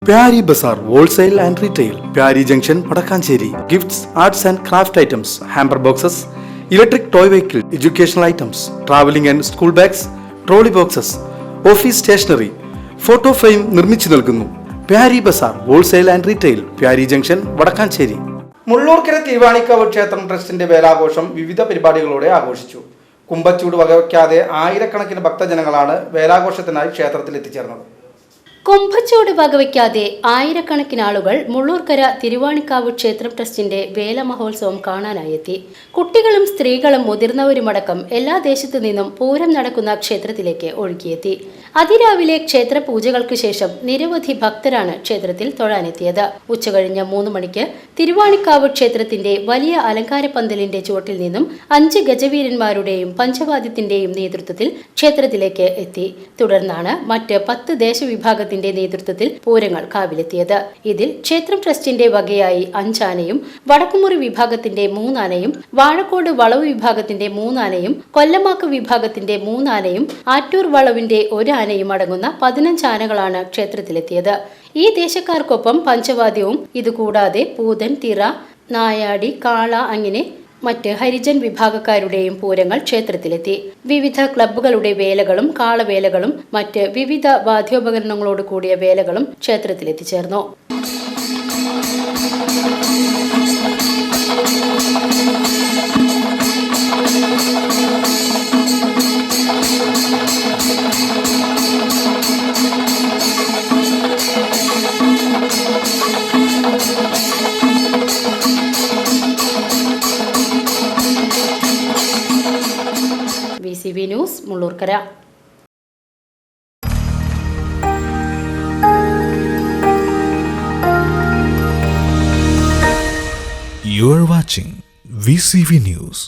Pyari Bazaar Wholesale and Retail, Pyari Junction, Padakkancherry. Gifts, arts and craft items, hamper boxes, electric toy vehicle, educational items, traveling and school bags, trolley boxes, office stationery, photo frame നിർമ്മിച്ചു നൽകുന്നു. Pyari Bazaar Wholesale and Retail, Pyari Junction, Padakkancherry. Mullurkara Thiruvanikkavu ക്ഷേത്രം ട്രസ്റ്റിന്റെ വേലാഘോഷം വിവിധ പരിപാടികളോടെ ആഘോഷിച്ചു. കുംഭച്ചൂട് വകവയ്ക്കാതെ ആയിരക്കണക്കിന് ഭക്തജനങ്ങളാണ് വേലാഘോഷത്തിനായി ക്ഷേത്രത്തിൽ എത്തിച്ചേർന്നത്. കുംഭച്ചൂട് വകവയ്ക്കാതെ ആയിരക്കണക്കിന് ആളുകൾ മുള്ളൂർക്കര തിരുവാണിക്കാവ് ക്ഷേത്രം ട്രസ്റ്റിന്റെ വേല മഹോത്സവം കാണാനായെത്തി. കുട്ടികളും സ്ത്രീകളും മുതിർന്നവരുമടക്കം എല്ലാ ദേശത്തു നിന്നും പൂരം നടക്കുന്ന ക്ഷേത്രത്തിലേക്ക് ഒഴുകിയെത്തി. അതിരാവിലെ ക്ഷേത്ര പൂജകൾക്ക് ശേഷം നിരവധി ഭക്തരാണ് ക്ഷേത്രത്തിൽ തൊഴാനെത്തിയത്. ഉച്ചകഴിഞ്ഞ് 3 മണിക്ക് തിരുവാണിക്കാവ് ക്ഷേത്രത്തിന്റെ വലിയ അലങ്കാര പന്തലിന്റെ ചുവട്ടിൽ നിന്നും 5 ഗജവീരന്മാരുടെയും പഞ്ചവാദ്യത്തിന്റെയും നേതൃത്വത്തിൽ ക്ഷേത്രത്തിലേക്ക് എത്തി. തുടർന്നാണ് മറ്റ് 10 ദേശവിഭാഗ നേതൃത്വത്തിൽ പൂരങ്ങൾ കാവിലെത്തിയത്. ഇതിൽ ക്ഷേത്രം ട്രസ്റ്റിന്റെ വകയായി 5 ആനയും, വടക്കുമുറി വിഭാഗത്തിന്റെ 3 ആനയും, വാഴക്കോട് വളവ് വിഭാഗത്തിന്റെ 3 ആനയും, കൊല്ലമാക്ക് വിഭാഗത്തിന്റെ 3 ആനയും, ആറ്റൂർ വളവിന്റെ 1 ആനയും അടങ്ങുന്ന 15 ആനകളാണ് ക്ഷേത്രത്തിലെത്തിയത്. ഈ ദേശക്കാർക്കൊപ്പം പഞ്ചവാദ്യവും ഇതുകൂടാതെ പൂതൻ, തിറ, നായാടി, കാള അങ്ങനെ മറ്റ് ഹരിജൻ വിഭാഗക്കാരുടെയും പൂരങ്ങൾ ക്ഷേത്രത്തിലെത്തി. വിവിധ ക്ലബ്ബുകളുടെ വേലകളും കാളവേലകളും മറ്റ് വിവിധ വാദ്യോപകരണങ്ങളോട് കൂടിയ വേലകളും ക്ഷേത്രത്തിലെത്തിച്ചേർന്നു. VCV news Mullurkara. You are watching VCV News.